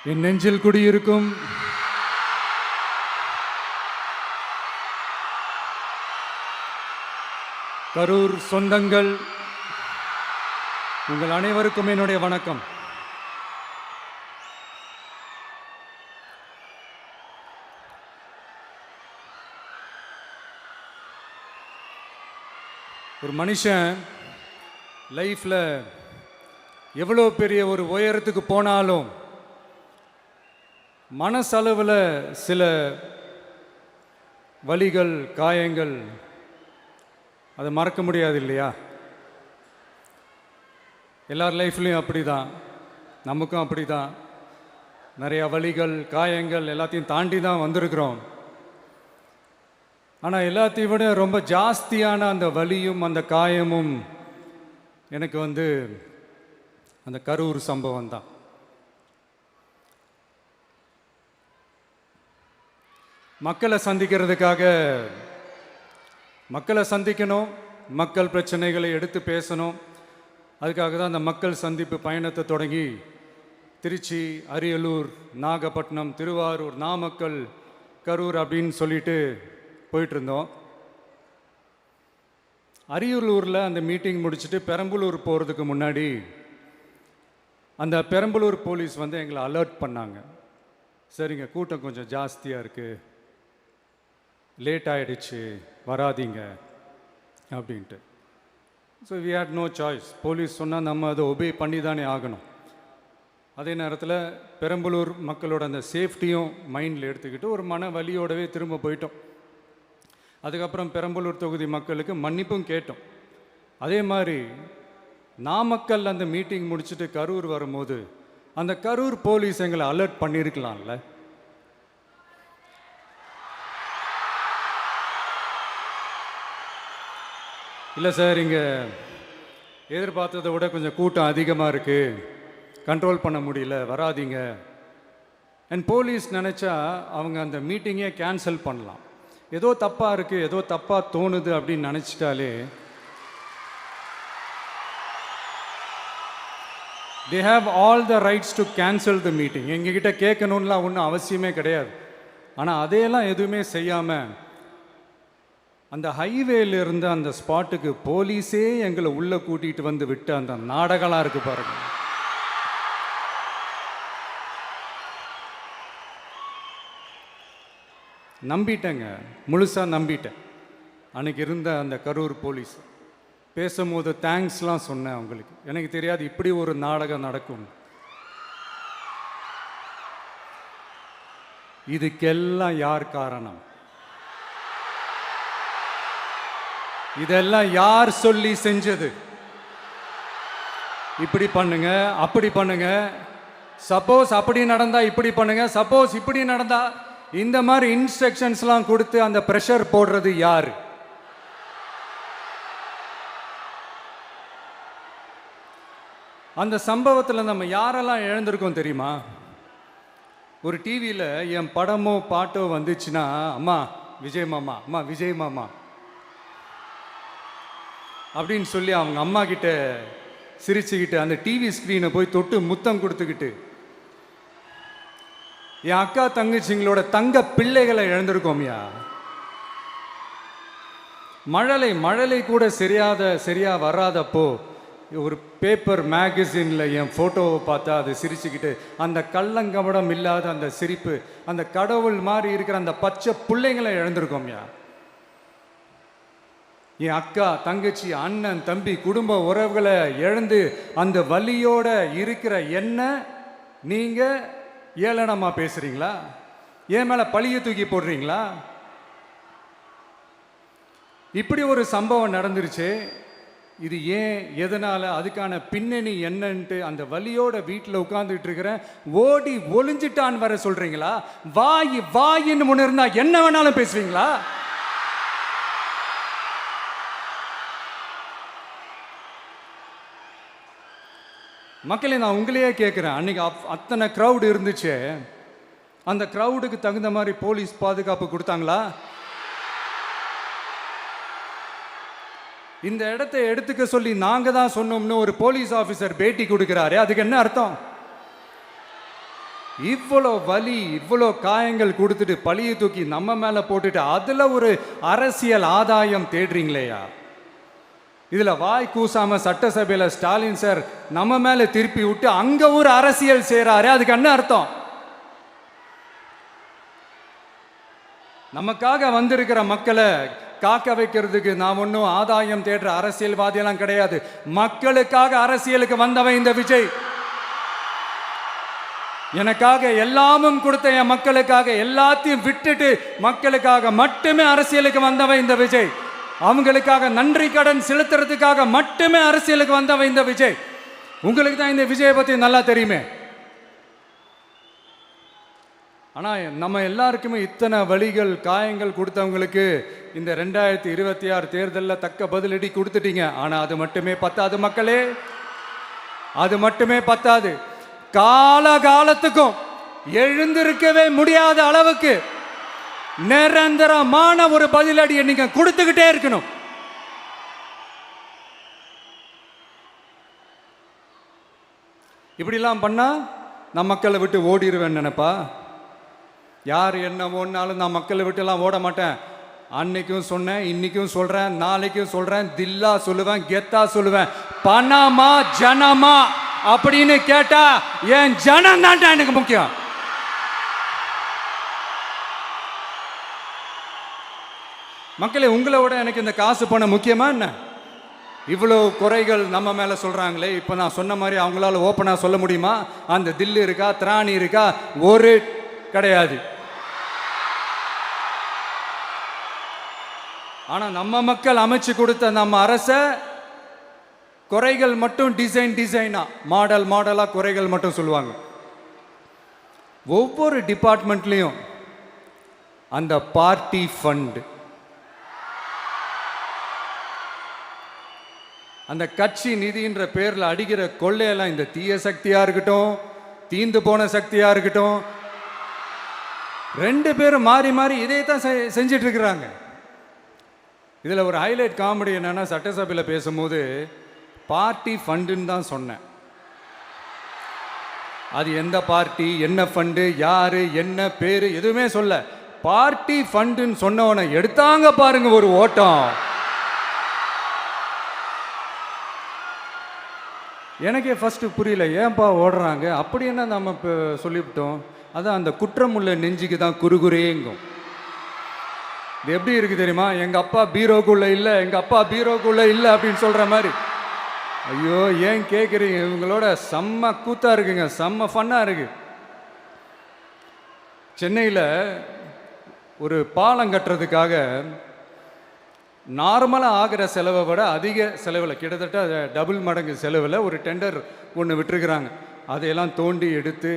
என் நெஞ்சில் குடியிருக்கும் கரூர் சொந்தங்கள், உங்கள் அனைவருக்கும் என்னுடைய வணக்கம். ஒரு மனுஷன் லைஃப்பில் எவ்வளோ பெரிய ஒரு உயரத்துக்கு போனாலும் மனசளவில் சில வலிகள், காயங்கள் அதை மறக்க முடியாது இல்லையா? எல்லார் லைஃப்லையும் அப்படி தான், நமக்கும் அப்படி தான். நிறையா வலிகள், காயங்கள் எல்லாத்தையும் தாண்டி தான் வந்திருக்கிறோம். ஆனால் எல்லாத்தையும் விட ரொம்ப ஜாஸ்தியான அந்த வலியும் அந்த காயமும் எனக்கு அந்த கரூர் சம்பவம் தான். மக்களை சந்திக்கணும், மக்கள் பிரச்சனைகளை எடுத்து பேசணும். அதுக்காக தான் அந்த மக்கள் சந்திப்பு பயணத்தை தொடங்கி திருச்சி, அரியலூர், நாகப்பட்டினம், திருவாரூர், நாமக்கல், கரூர் அப்படின்னு சொல்லிட்டு போயிட்டுருந்தோம். அரியலூரில் அந்த மீட்டிங் முடிச்சுட்டு பெரம்பலூர் போகிறதுக்கு முன்னாடி அந்த பெரம்பலூர் போலீஸ் எங்களை அலர்ட் பண்ணாங்க. சரிங்க, கூட்டம் கொஞ்சம் ஜாஸ்தியாக இருக்குது, லேட் ஆகிடுச்சு, வராதிங்க அப்படின்ட்டு. So we had no choice. Police சொன்னால் நம்ம அதை ஒபே பண்ணி தானே ஆகணும். அதே நேரத்தில் பெரம்பலூர் மக்களோட அந்த சேஃப்டியும் மைண்டில் எடுத்துக்கிட்டு ஒரு மன வலியோடவே திரும்ப போயிட்டோம். அதுக்கப்புறம் பெரம்பலூர் தொகுதி மக்களுக்கு மன்னிப்பும் கேட்டோம். அதே மாதிரி நாமக்கல் அந்த மீட்டிங் முடிச்சுட்டு கரூர் வரும்போது அந்த கரூர் போலீஸ் எங்களை அலர்ட் பண்ணியிருக்கலாம்ல. இல்லை சார், இங்கே எதிர்பார்த்ததை விட கொஞ்சம் கூட்டம் அதிகமாக இருக்குது, கண்ட்ரோல் பண்ண முடியல, வராதிங்க. அண்ட் போலீஸ் நினச்சா அவங்க அந்த மீட்டிங்கே கேன்சல் பண்ணலாம். ஏதோ தப்பாக இருக்குது, ஏதோ தப்பாக தோணுது அப்படின்னு நினச்சிட்டாலே they have all the rights to cancel the meeting. எங்ககிட்ட கேட்கணும்லாம் ஒன்றும் அவசியமே கிடையாது. ஆனால் அதையெல்லாம் எதுவுமே செய்யாமல் அந்த ஹைவேல இருந்த அந்த ஸ்பாட்டுக்கு போலீஸே எங்களை உள்ளே கூட்டிகிட்டு வந்து விட்டு அந்த நாடகம்லாம் இருக்குது பாருங்க. நம்பிட்டேங்க, முழுசாக நம்பிட்டேன். அன்னைக்கு இருந்த அந்த கரூர் போலீஸ் பேசும்போது தேங்க்ஸ்லாம் சொன்னேன் அவங்களுக்கு. எனக்கு தெரியாது இப்படி ஒரு நாடகம் நடக்கும். இதுக்கெல்லாம் யார் காரணம்? இதெல்லாம் யார் சொல்லி செஞ்சது? இப்படி பண்ணுங்க, அப்படி பண்ணுங்க, சப்போஸ் அப்படி நடந்தா இப்படி பண்ணுங்க, சப்போஸ் இப்படி நடந்தா இந்த மாதிரி இன்ஸ்ட்ரக்ஷன்ஸ்லாம் கொடுத்து அந்த ப்ரெஷர் போடுறது யார்? அந்த சம்பவத்தில் நம்ம யாரெல்லாம் இழந்திருக்கோம் தெரியுமா? ஒரு டிவியில் என் படமோ பாட்டோ வந்துச்சுன்னா, அம்மா விஜய் மாமா, அம்மா விஜய் மாமா அப்படின்னு சொல்லி அவங்க அம்மா கிட்ட சிரிச்சுக்கிட்டு அந்த டிவி ஸ்க்ரீனை போய் தொட்டு முத்தம் கொடுத்துக்கிட்டு என் அக்கா தங்கச்சிங்களோட தங்க பிள்ளைகளை இழந்திருக்கோம்யா. மழலை கூட சரியா வராதப்போ ஒரு பேப்பர் மேகசினில் என் ஃபோட்டோவை பார்த்தா அது சிரிச்சுக்கிட்டு அந்த கள்ளங்கபடம் இல்லாத அந்த சிரிப்பு, அந்த கடவுள் மாதிரி இருக்கிற அந்த பச்சை பிள்ளைங்களை இழந்திருக்கோம்யா. என் அக்கா, தங்கச்சி, அண்ணன், தம்பி, குடும்ப உறவுகளை இழந்து அந்த வலியோட இருக்கிற என்ன நீங்கள் ஏளனமாக பேசுகிறீங்களா? என் மேலே பழியை தூக்கி போடுறீங்களா? இப்படி ஒரு சம்பவம் நடந்துருச்சு. இது ஏன், எதனால், அதுக்கான பின்னணி என்னன்ட்டு அந்த வலியோட வீட்டில் உட்கார்ந்துட்டு இருக்கிறேன். ஓடி ஒளிஞ்சிட்டான்னு வர சொல்கிறீங்களா? வாயின்னு முன்ன இருந்தால் என்ன வேணாலும் பேசுவீங்களா? மக்களே, நான் உங்களையே கேட்குறேன். அன்றைக்கி அத்தனை க்ரௌடு இருந்துச்சு, அந்த க்ரௌடுக்கு தகுந்த மாதிரி போலீஸ் பாதுகாப்பு கொடுத்தாங்களா? இந்த இடத்தை எடுத்துக்க சொல்லி நாங்கள் தான் சொன்னோம்னு ஒரு போலீஸ் ஆஃபீஸர் பேட்டி கொடுக்குறாரு. அதுக்கு என்ன அர்த்தம்? இவ்வளோ வலி, இவ்வளோ காயங்கள் கொடுத்துட்டு பழியை தூக்கி நம்ம மேல போட்டுட்டு அதுல ஒரு அரசியல் ஆதாயம் தேடுறீங்களேயா? இதுல வாய் கூசாம சட்டசபையில ஸ்டாலின் சார் நம்ம மேல திருப்பி விட்டு அங்க ஒரு அரசியல் செய்றாரு. அதுக்கு என்ன அர்த்தம்? நமக்காக வந்திருக்கிற மக்களை காக்க வைக்கிறதுக்கு நான் ஒன்றும் ஆதாயம் தேடுற அரசியல்வாதியெல்லாம் கிடையாது. மக்களுக்காக அரசியலுக்கு வந்தவன் இந்த விஜய். எனக்காக எல்லாமும் கொடுத்த என் மக்களுக்காக எல்லாத்தையும் விட்டுட்டு மக்களுக்காக மட்டுமே அரசியலுக்கு வந்தவன் இந்த விஜய். அவங்களுக்காக நன்றி கடன் செலுத்துறதுக்காக மட்டுமே அரசியலுக்கு வந்தவன் இந்த விஜய். உங்களுக்கு தான் இந்த விஜயை பத்தி நல்லா தெரியுமே. ஆனா நம்ம எல்லாருக்குமே இத்தனை வலிகள் காயங்கள் கொடுத்தவங்களுக்கு இந்த 2026 தேர்தலில் தக்க பதிலடி கொடுத்துட்டீங்க. ஆனா அது மட்டுமே பத்தாது மக்களே, அது மட்டுமே பத்தாது. காலகாலத்துக்கும் எழுந்திருக்கவே முடியாத அளவுக்கு நிரந்தரமான ஒரு பதிலடியை நீங்க கொடுத்துக்கிட்டே இருக்கணும். இப்படிலாம் பண்ணா நான் மக்களை விட்டு ஓடிடுவேன் நினைப்பா? யார் என்ன ஓடினாலும் நான் மக்களை விட்டு எல்லாம் ஓட மாட்டேன். அன்னைக்கும் சொன்னேன், இன்னைக்கும் சொல்றேன், நாளைக்கும் சொல்றேன், தில்லா சொல்லுவேன், கெத்தா சொல்லுவேன். பணமா ஜனமா அப்படின்னு கேட்டா என் ஜனம் தான்டா எனக்கு முக்கியம். மக்களே, உங்களை விட எனக்கு இந்த காசு பணம் முக்கியமா என்ன? இவ்வளோ குறைகள் நம்ம மேல சொல்றாங்களே, இப்போ நான் சொன்ன மாதிரி அவங்களால ஓப்பனா சொல்ல முடியுமா? அந்த தில்லு இருக்கா, திராணி இருக்கா? ஒரு கிடையாது. ஆனா நம்ம மக்கள் அமைச்சு கொடுத்த நம்ம அரச குறைகள் மட்டும் டிசைனா மாடலா குறைகள் மட்டும் சொல்லுவாங்க. ஒவ்வொரு டிபார்ட்மெண்ட்லயும் அந்த பார்ட்டி ஃபண்ட், அந்த கட்சி நிதின்ற பேர்ல அடிக்கிற கொள்ளையெல்லாம் இந்த தீய சக்தியா இருக்கட்டும், தீந்து போன சக்தியா இருக்கட்டும், ரெண்டு பேரும் மாறி மாறி இதே தான் செஞ்சிட்டு இருக்கிறாங்க. இதுல ஒரு ஹைலைட் காமெடி என்னன்னா, சட்டசபையில் பேசும்போது பார்ட்டி ஃபண்டுன்னு தான் சொன்னேன். அது எந்த பார்ட்டி, என்ன ஃபண்டு, யாரு, என்ன பேரு எதுவுமே சொல்ல. பார்ட்டி ஃபண்டுன்னு சொன்னவனை எடுத்தாங்க பாருங்க ஒரு ஓட்டம். எனக்கே ஃபர்ஸ்ட் புரியல, ஏன்பா ஓடுறாங்க? அப்படி என்ன நம்ம இப்போ சொல்லிவிட்டோம்? அதான் அந்த குற்றம் உள்ள நெஞ்சுக்கு தான் குறுகுறேங்கும். இது எப்படி இருக்கு தெரியுமா? எங்க அப்பா பீரோக்குள்ள இல்லை, எங்க அப்பா பீரோக்குள்ள இல்லை அப்படின்னு சொல்ற மாதிரி. ஐயோ, ஏன் கேட்குறீங்க? இவங்களோட செம்ம கூத்தா இருக்குங்க, செம்ம ஃபன்னா இருக்கு. சென்னையில் ஒரு பாலம் கட்டுறதுக்காக நார்மலாக ஆகிற செலவை விட அதிக செலவில், கிட்டத்தட்ட டபுள் மடங்கு செலவில் ஒரு டெண்டர் ஒன்று விட்டுருக்குறாங்க. அதையெல்லாம் தோண்டி எடுத்து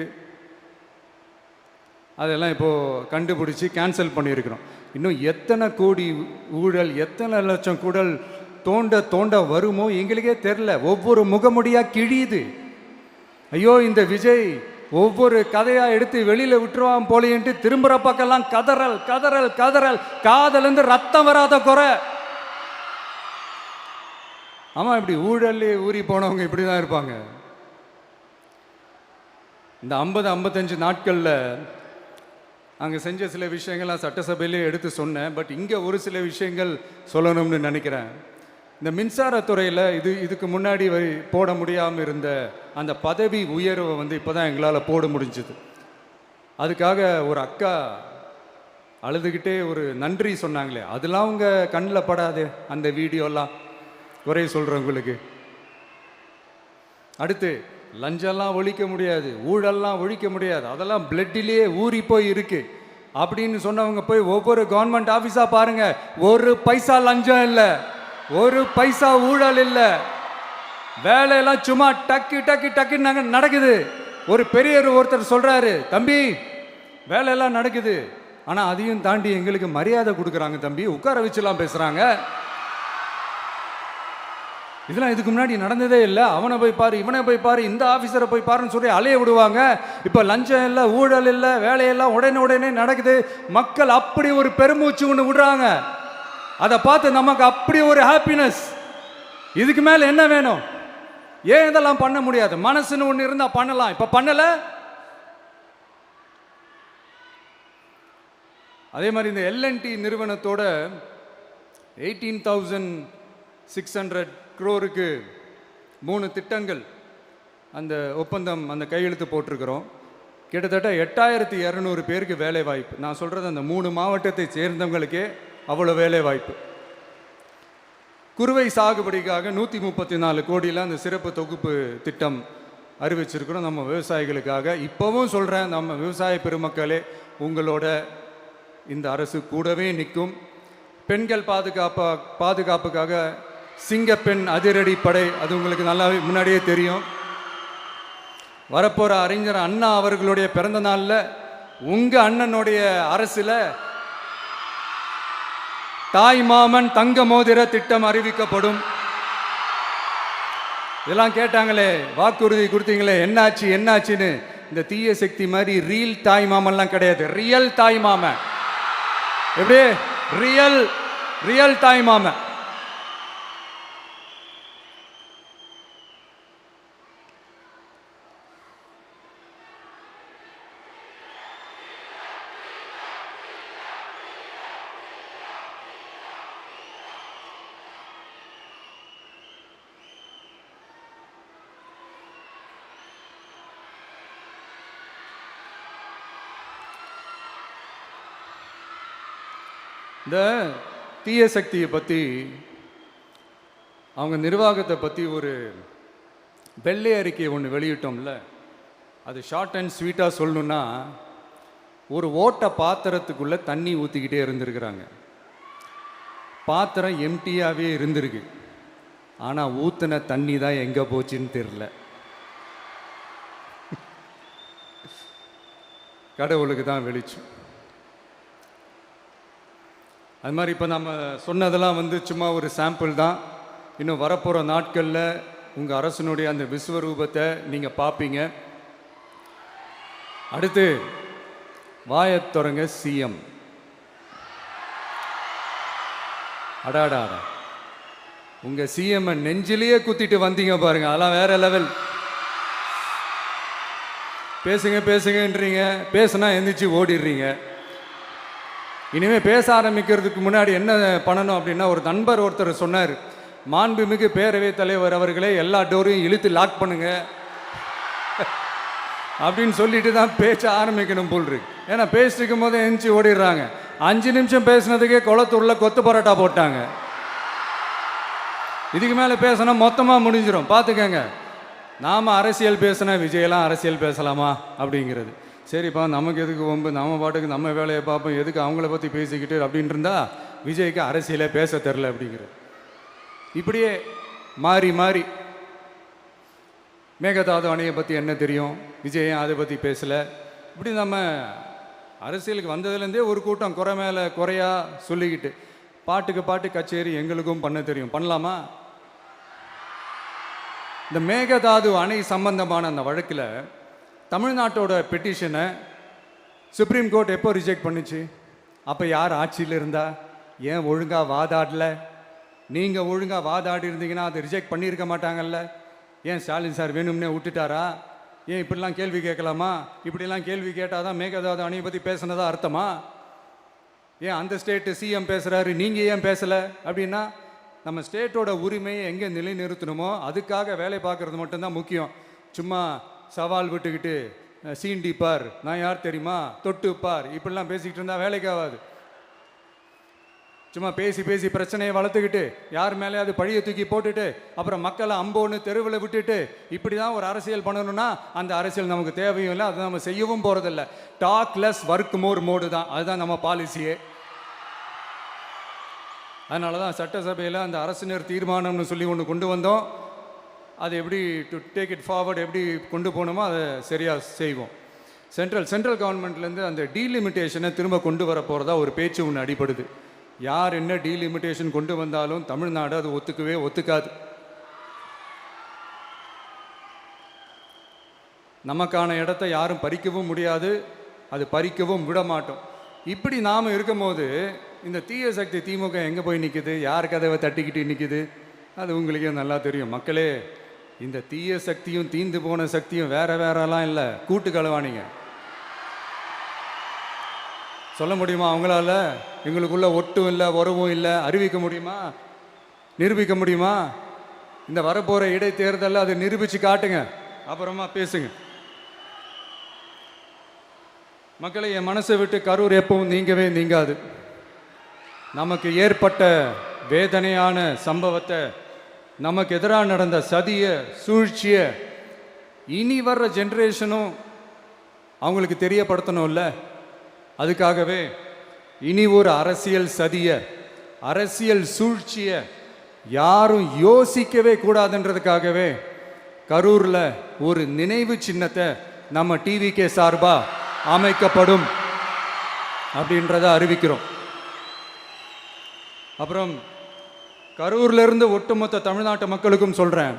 அதெல்லாம் இப்போது கண்டுபிடிச்சி கேன்சல் பண்ணியிருக்கிறோம். இன்னும் எத்தனை கோடி ஊழல், எத்தனை லட்சம் கூடல் தோண்ட வருமோ எங்களுக்கே தெரில. ஒவ்வொரு முகமுடியாக கிழியுது. ஐயோ, இந்த விஜய் ஒவ்வொரு கதையாக எடுத்து வெளியில் விட்டுருவான் போலேன்ட்டு திரும்புகிற பக்கம்லாம் கதறல் கதறல் கதறல். காதலேருந்து ரத்தம் வராத குறை. ஆமாம், இப்படி ஊழல் ஊறி போனவங்க இப்படி தான் இருப்பாங்க. இந்த 50-55 நாட்களில் அங்கே செஞ்ச சில விஷயங்கள்லாம் சட்டசபையிலே எடுத்து சொன்னேன். பட் இங்கே ஒரு சில விஷயங்கள் சொல்லணும்னு நினைக்கிறேன். இந்த மின்சாரத்துறையில் இதுக்கு முன்னாடி போட முடியாமல் இருந்த அந்த பதவி உயர்வை இப்போ தான் எங்களால் போட முடிஞ்சுது. அதுக்காக ஒரு அக்கா அழுதுகிட்டே ஒரு நன்றி சொன்னாங்களே, அதெல்லாம் அவங்க கண்ணில் படாது அந்த வீடியோலாம், குறை சொல்கிறவங்களுக்கு. அடுத்து லஞ்சம்லாம் ஒழிக்க முடியாது, ஊழல்லாம் ஒழிக்க முடியாது, அதெல்லாம் பிளட்டிலேயே ஊறி போய் இருக்கு அப்படின்னு சொன்னவங்க போய் ஒவ்வொரு கவர்மெண்ட் ஆஃபீஸாக பாருங்க. ஒரு பைசா லஞ்சம் இல்லை, ஒரு பைசா ஊழல் இல்லை. வேலையெல்லாம் சும்மா டக்கு டக்கு டக்குன்னு நடக்குது. ஒரு பெரியவர் ஒருத்தர் சொல்றாரு, தம்பி வேலையெல்லாம் நடக்குது, ஆனால் அதையும் தாண்டி எங்களுக்கு மரியாதை கொடுக்குறாங்க தம்பி, உட்கார வச்சுலாம் பேசுறாங்க. இதெல்லாம் இதுக்கு முன்னாடி நடந்ததே இல்லை. அவனை போய் பாரு, இவனை போய் பாரு, இந்த ஆஃபீஸரை போய் பாருன்னு சொல்லி அலைய விடுவாங்க. இப்போ லஞ்சம் இல்லை, ஊழல் இல்லை, வேலையெல்லாம் உடனே நடக்குது. மக்கள் அப்படி ஒரு பெருமூச்சு ஒன்று விடுறாங்க. அதை பார்த்து நமக்கு அப்படி ஒரு ஹாப்பினஸ். இதுக்கு மேலே என்ன வேணும்? ஏன் இதெல்லாம் பண்ண முடியாது? மனசுன்னு ஒன்று இருந்தால் பண்ணலாம். இப்போ பண்ணலை. அதே மாதிரி இந்த எல்என்டி நிறுவனத்தோட 18,600 crore-க்கு 3 திட்டங்கள் அந்த ஒப்பந்தம் அந்த கையெழுத்து போட்டிருக்கிறோம். கிட்டத்தட்ட 8,200 பேருக்கு வேலை வாய்ப்பு. நான் சொல்கிறது அந்த 3 மாவட்டத்தை சேர்ந்தவங்களுக்கே அவ்வளோ வேலை வாய்ப்பு. குறுவை சாகுபடிக்காக 134 கோடியில் அந்த சிறப்பு தொகுப்பு திட்டம் அறிவிச்சிருக்கிறோம் நம்ம விவசாயிகளுக்காக. இப்போவும் சொல்கிறேன், நம்ம விவசாய பெருமக்களே, உங்களோட இந்த அரசு கூடவே நிற்கும். பெண்கள் பாதுகாப்புக்காக சிங்கப்பெண் அதிரடி படை, அது உங்களுக்கு நல்லா முன்னாடியே தெரியும். வரப்போகிற அறிஞர் அண்ணா அவர்களுடைய பிறந்த நாளில் உங்கள் அண்ணனுடைய அரசில் தாய் மாமன் தங்க மோதிர திட்டம் அறிவிக்கப்படும். இதெல்லாம் கேட்டாங்களே, வாக்குறுதி கொடுத்தீங்களே, என்னாச்சு என்னாச்சுன்னு. இந்த தீய சக்தி மாதிரி ரீல் தாய் மாமன்லாம் கிடையாது, ரியல் தாய் மாமன். எப்படி ரியல் தாய் மாமன். இந்த தீய சக்தியை பற்றி, அவங்க நிர்வாகத்தை பற்றி ஒரு வெள்ளை அறிக்கை ஒன்று வெளியிட்டோம்ல, அது ஷார்ட் அண்ட் ஸ்வீட்டாக சொல்லணுன்னா, ஒரு ஓட்ட பாத்திரத்துக்குள்ளே தண்ணி ஊற்றிக்கிட்டே இருந்திருக்கிறாங்க. பாத்திரம் எம்டியாகவே இருந்திருக்கு, ஆனால் ஊற்றின தண்ணி தான் எங்கே போச்சுன்னு தெரில. கடவுளுக்கு தான் வெளிச்சம். அது மாதிரி இப்போ நம்ம சொன்னதெல்லாம் சும்மா ஒரு சாம்பிள் தான். இன்னும் வரப்போகிற நாட்களில் உங்கள் அரசனுடைய அந்த விஸ்வரூபத்தை நீங்கள் பார்ப்பீங்க. அடுத்து வாயத்தொடங்க சிஎம். அடாடா, உங்கள் சிஎம்ஐ நெஞ்சிலேயே குத்திட்டு வந்தீங்க பாருங்க, அதெல்லாம் வேற லெவல். பேசுங்கன்றீங்க, பேசுனா எந்திரிச்சு ஓடிடுறீங்க. இனிமேல் பேச ஆரம்பிக்கிறதுக்கு முன்னாடி என்ன பண்ணணும் அப்படின்னா, ஒரு நண்பர் ஒருத்தர் சொன்னார், மாண்புமிகு பேரவைத் தலைவர் அவர்களே, எல்லா டோரையும் இழுத்து லாக் பண்ணுங்க அப்படின்னு சொல்லிட்டு தான் பேச்ச ஆரம்பிக்கணும் போல் இருக்கு. ஏன்னா பேசிட்டு இருக்கும் போதே எந்திரிச்சு ஓடிடுறாங்க. 5 நிமிஷம் பேசினதுக்கே குளத்தூர்ல கொத்து பரோட்டா போட்டாங்க. இதுக்கு மேலே பேசினா மொத்தமாக முடிஞ்சிடும், பார்த்துக்கங்க. நாம் அரசியல் பேசினா விஜயெல்லாம் அரசியல் பேசலாமா அப்படிங்கிறது. சரிப்பா, நமக்கு எதுக்கு வம்பு, நம்ம பாட்டுக்கு நம்ம வேலையை பார்ப்போம், எதுக்கு அவங்கள பற்றி பேசிக்கிட்டு அப்படின்னு இருந்தால் விஜய்க்கு அரசியலே பேச தெரில அப்படிங்கிறது. இப்படியே மாறி மாறி மேகதாது அணையை பற்றி என்ன தெரியும், விஜய் அதை பற்றி பேசலை. இப்படி நம்ம அரசியலுக்கு வந்ததுலேருந்தே ஒரு கூட்டம் குறை மேலே குறையா சொல்லிக்கிட்டு, பாட்டுக்கு பாட்டு கச்சேரி எங்களுக்கும் பண்ண தெரியும், பண்ணலாமா? இந்த மேகதாது அணை சம்பந்தமான அந்த வழக்கில் தமிழ்நாட்டோட பெட்டிஷனை சுப்ரீம் கோர்ட் எப்போ ரிஜெக்ட் பண்ணுச்சு? அப்போ யார் ஆட்சியில் இருந்தா? ஏன் ஒழுங்காக வாதாடல? நீங்கள் ஒழுங்காக வாதாடி இருந்தீங்கன்னா அதை ரிஜெக்ட் பண்ணியிருக்க மாட்டாங்கல்ல. ஏன் ஸ்டாலின் சார் வேணும்னே விட்டுட்டாரா? ஏன் இப்படிலாம் கேள்வி கேட்கலாமா? இப்படிலாம் கேள்வி கேட்டால் தான் மேகதாது அணையை பற்றி பேசுனதா அர்த்தமா? ஏன் அந்த ஸ்டேட்டு சிஎம் பேசுகிறாரு, நீங்கள் ஏன் பேசலை அப்படின்னா, நம்ம ஸ்டேட்டோட உரிமையை எங்கே நிலைநிறுத்தணுமோ அதுக்காக வேலை பார்க்குறது மட்டும்தான் முக்கியம். சும்மா சவால் விட்டுக்கிட்டு சீண்டி பார், நான் யார் தெரியுமா, தொட்டு பார், இப்படிலாம் பேசிக்கிட்டு இருந்தால் வேலைக்கு ஆகாது. சும்மா பேசி பேசி பிரச்சனையை வளர்த்துக்கிட்டு யார் மேலேயாவது பழியை தூக்கி போட்டுட்டு அப்புறம் மக்களை அம்போன்னு தெருவில் விட்டுட்டு இப்படி தான் ஒரு அரசியல் பண்ணணும்னா அந்த அரசியல் நமக்கு தேவையும் இல்லை, அதை நம்ம செய்யவும் போகிறதில்ல. Talk less work more mode தான், அதுதான் நம்ம பாலிசியே. அதனால தான் சட்டசபையில் அந்த அரசினர் தீர்மானம்னு சொல்லி ஒன்று கொண்டு வந்தோம். அது எப்படி டு டேக் இட் ஃபார்வர்ட், எப்படி கொண்டு போகணுமோ அதை சரியாக செய்வோம். சென்ட்ரல் கவர்மெண்ட்லேருந்து அந்த டீலிமிட்டேஷனை திரும்ப கொண்டு வர போகிறதா ஒரு பேச்சு ஒன்று அடிபடுது. யார் என்ன டீலிமிட்டேஷன் கொண்டு வந்தாலும் தமிழ்நாடு அது ஒத்துக்காது. நமக்கான இடத்த யாரும் பறிக்கவும் முடியாது, அது பறிக்கவும் விட மாட்டோம். இப்படி நாம் இருக்கும்போது இந்த தீய சக்தி திமுக எங்கே போய் நிற்குது, யார் கதவை தட்டிக்கிட்டு நிற்குது, அது உங்களுக்கே நல்லா தெரியும். மக்களே, இந்த தீய சக்தியும் தீந்து போன சக்தியும் வேறலாம் இல்லை, கூட்டு களவாணிங்க. சொல்ல முடியுமா அவங்களால? எங்களுக்குள்ள ஒட்டும் இல்லை, உறவும் இல்லை, அறிவிக்க முடியுமா? நிரூபிக்க முடியுமா? இந்த வரப்போகிற இடைத்தேர்தலில் அதை நிரூபித்து காட்டுங்க, அப்புறமா பேசுங்க. மக்களை, என் மனசை விட்டு கரூர் எப்பவும் நீங்கவே நீங்காது. நமக்கு ஏற்பட்ட வேதனையான சம்பவத்தை, நமக்கு எதிராக நடந்த சதிய சூழ்ச்சிய இனி வர்ற ஜென்ரேஷனும் அவங்களுக்கு தெரியப்படுத்தணும்ல. அதுக்காகவே இனி ஒரு அரசியல் சதிய, அரசியல் சூழ்ச்சிய யாரும் யோசிக்கவே கூடாதுன்றதுக்காகவே கரூரில் ஒரு நினைவு சின்னத்தை நம்ம டிவிகே சார்பா அமைக்கப்படும் அப்படின்றத அறிவிக்கிறோம். அப்புறம் கரூர்ல இருந்து ஒட்டுமொத்த தமிழ்நாட்டு மக்களுக்கும் சொல்றேன்,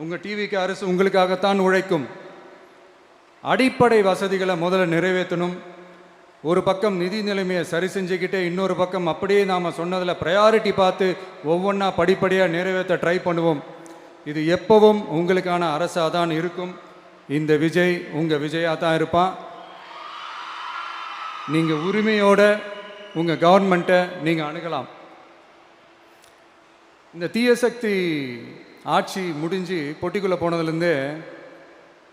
உங்க டிவிகே அரசு உங்களுக்காகத்தான் உழைக்கும். அடிப்படை வசதிகளை முதல்ல நிறைவேற்றணும். ஒரு பக்கம் நிதி நிலைமையை சரி செஞ்சுக்கிட்டே, இன்னொரு பக்கம் அப்படியே நாம் சொன்னதில் ப்ரையாரிட்டி பார்த்து ஒவ்வொன்றா படிப்படியாக நிறைவேற்ற ட்ரை பண்ணுவோம். இது எப்பவும் உங்களுக்கான அரசாக தான் இருக்கும். இந்த விஜய் உங்கள் விஜயாக தான் இருப்பான். நீங்கள் உரிமையோட உங்கள் கவர்மெண்ட்டை நீங்கள் அணுகலாம். இந்த தீய சக்தி ஆட்சி முடிஞ்சு பொட்டிக்குள்ளே போனதுலேருந்து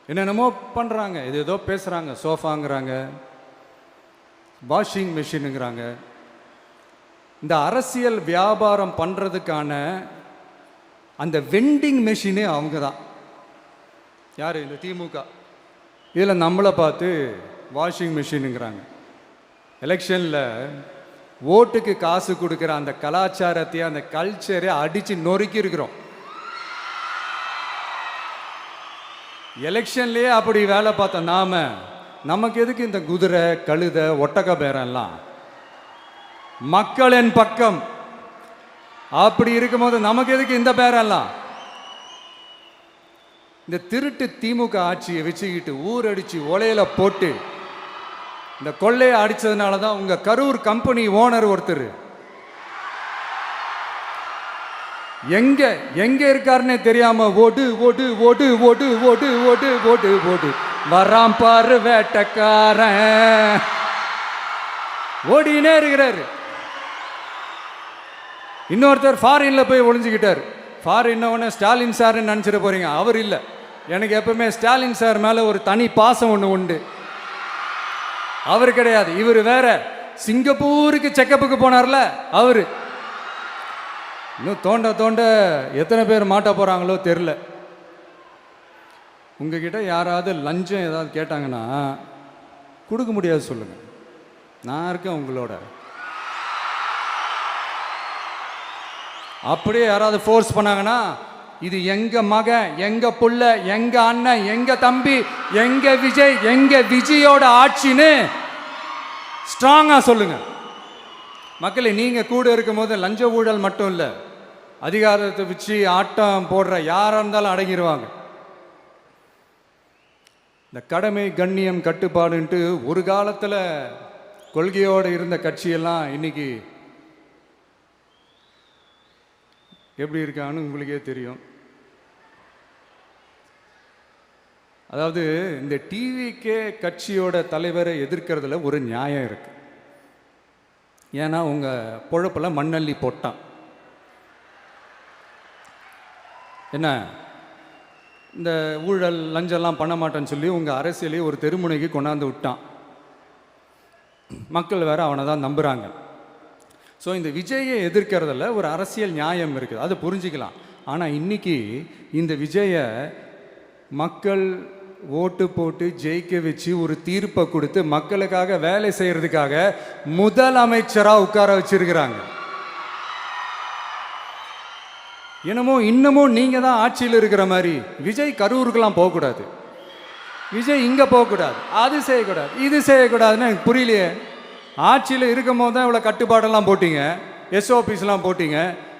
என்னென்னமோ பண்ணுறாங்க, இது ஏதோ பேசுகிறாங்க, சோஃபாங்கிறாங்க, வாஷிங் மிஷினுங்கிறாங்க. இந்த அரசியல் வியாபாரம் பண்ணுறதுக்கான அந்த வெண்டிங் மெஷினே அவங்க தான். யார்? இந்த திமுக. இதில் நம்மளை பார்த்து வாஷிங் மிஷினுங்கிறாங்க. எலெக்ஷனில் ஓட்டுக்கு காசு கொடுக்குற அந்த கலாச்சாரத்தையே, அந்த கல்ச்சரை அடித்து நொறுக்கி இருக்கிறோம். எலெக்ஷன்லேயே அப்படி வேலை பார்த்த நமக்கு எதுக்கு இந்த குதிரை, கழுதை, ஒட்டக பேரெல்லாம்? மக்களின் பக்கம் அப்படி இருக்கும்போது நமக்கு எதுக்கு இந்த பேரெல்லாம்? இந்த திருட்டு திமுக ஆட்சியை வச்சுக்கிட்டு ஊரடிச்சு ஒலையில போட்டு இந்த கொள்ளையை அடிச்சதுனால தான் உங்க கரூர் கம்பெனி ஓனர் ஒருத்தர் எங்க எங்க இருக்காருன்னே தெரியாம ஓடு ஓடு ஓடு ஓடு ஓடு ஓடு ஓடு ஓடு வராம் பாரு வேட்டக்காரன் ஓடினே இருக்கிறாரு. இன்னொருத்தர் ஃபாரின்ல போய் ஒளிஞ்சுக்கிட்டார். ஃபாரின் ஸ்டாலின் சார்ன்னு நினச்சிட போறீங்க, அவர் இல்லை. எனக்கு எப்பவுமே ஸ்டாலின் சார் மேல ஒரு தனி பாசம் ஒன்று உண்டு. அவர் கிடையாது, இவர் வேற. சிங்கப்பூருக்கு செக்கப்புக்கு போனார்ல அவரு. இன்னும் தோண்ட தோண்ட எத்தனை பேர் மாட்ட போறாங்களோ தெரில. உங்ககிட்ட யாராவது லஞ்சம் ஏதாவது கேட்டாங்கன்னா கொடுக்க முடியாது சொல்லுங்க, நான் இருக்கேன் உங்களோட. அப்படியே யாராவது ஃபோர்ஸ் பண்ணாங்கன்னா இது எங்க மகன், எங்க புள்ள, எங்க அண்ணன், எங்க தம்பி, எங்க விஜய், எங்க விஜயோட ஆட்சின்னு ஸ்ட்ராங்கா சொல்லுங்க. மக்களை, நீங்க கூட இருக்கும் போது லஞ்ச ஊழல் மட்டும் இல்லை, அதிகாரத்தை வச்சு ஆட்டம் போடுற யாரா இருந்தாலும் அடங்கிடுவாங்க. இந்த கடமை, கண்ணியம், கட்டுப்பாடுன்ட்டு ஒரு காலத்தில் கொள்கையோடு இருந்த கட்சியெல்லாம் இன்னைக்கு எப்படி இருக்கான்னு உங்களுக்கே தெரியும். அதாவது இந்த டிவிகே கட்சியோட தலைவரை எதிர்க்கிறதுல ஒரு நியாயம் இருக்கு. ஏன்னா உங்க பொழப்புல மண்ணள்ளி போட்டான். என்ன இந்த ஊழல் லஞ்சம்லாம் பண்ண மாட்டேன்னு சொல்லி உங்க அரசியலையே ஒரு தெருமுனைக்கு கொண்டாந்து விட்டான். மக்கள் வேற அவனை தான் நம்புறாங்க. ஸோ இந்த விஜயை எதிர்க்கிறதுல ஒரு அரசியல் நியாயம் இருக்குது, அது புரிஞ்சிக்கலாம். ஆனால் இன்னைக்கு இந்த விஜயை மக்கள் ஓட்டு போட்டு ஜெயிக்க வச்சு ஒரு தீர்ப்பை கொடுத்து மக்களுக்காக வேலை செய்யறதுக்காக முதலமைச்சராக உட்கார வச்சிருக்கிறாங்க. என்னமோ இன்னமும் நீங்க தான் ஆட்சியில் இருக்கிற மாதிரி விஜய் கரூருக்கெல்லாம் போகக்கூடாது, விஜய் இங்கே போகக்கூடாது, அது செய்யக்கூடாது, இது செய்யக்கூடாதுன்னு எனக்கு புரியலையே. ஆட்சியில் இருக்கும் போது தான் இவ்வளோ கட்டுப்பாடெல்லாம் போட்டீங்க, எஸ்ஓபிஸ்லாம் போட்டீங்க,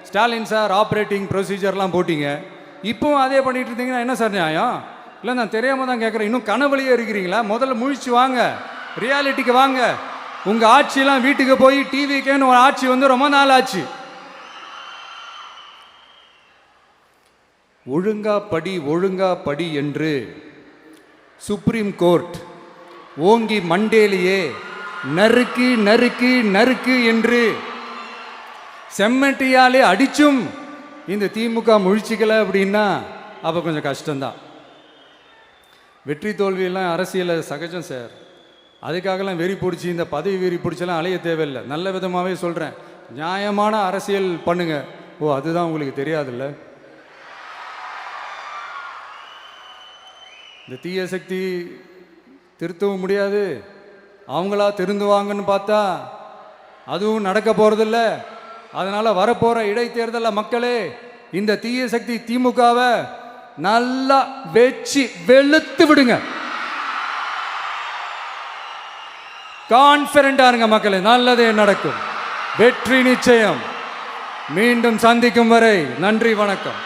ஸ்டாலின் சார் ஆப்ரேட்டிங் ப்ரொசீஜர்லாம் போட்டீங்க. இப்போவும் அதே பண்ணிட்டு இருந்தீங்கன்னா என்ன சார் நியாயம்? இல்லை, நான் தெரியாமல் தான் கேட்குறேன். இன்னும் கனவுலையே இருக்கிறீங்களா? முதல்ல முழிச்சு வாங்க, ரியாலிட்டிக்கு வாங்க. உங்கள் ஆட்சியெல்லாம் வீட்டுக்கு போய் டிவிக்கேன்னு ஒரு ஆட்சி வந்து ரொம்ப நாள் ஆச்சு. ஒழுங்கா படி என்று சுப்ரீம் கோர்ட் ஓங்கி மண்டேலியே நறுக்கு நறுக்கு நறுக்கு என்று செம்மட்டியாலே அடிச்சும் இந்த திமுக முழிச்சிக்கல அப்படின்னா அப்போ கொஞ்சம் கஷ்டம்தான். வெற்றி தோல்வியெல்லாம் அரசியலில் சகஜம் சார். அதுக்காகலாம் வெறி பிடிச்சி இந்த பதவி வெறி பிடிச்செல்லாம் அலைய தேவையில்லை. நல்ல விதமாகவே சொல்கிறேன், நியாயமான அரசியல் பண்ணுங்க. ஓ, அதுதான் உங்களுக்கு தெரியாதுல்ல. இந்த தீய சக்தி திருத்தவும் முடியாது, அவங்களா திருந்துவாங்கன்னு பார்த்தா அதுவும் நடக்க போகிறதில்ல. அதனால் வரப்போகிற இடைத்தேர்தலில் மக்களே இந்த தீய சக்தி திமுகவை நல்லா வெச்சு வெளுத்து விடுங்க. கான்ஃபிடண்டா இருங்க மக்களே, நல்லதே நடக்கும், வெற்றி நிச்சயம். மீண்டும் சந்திக்கும் வரை நன்றி, வணக்கம்.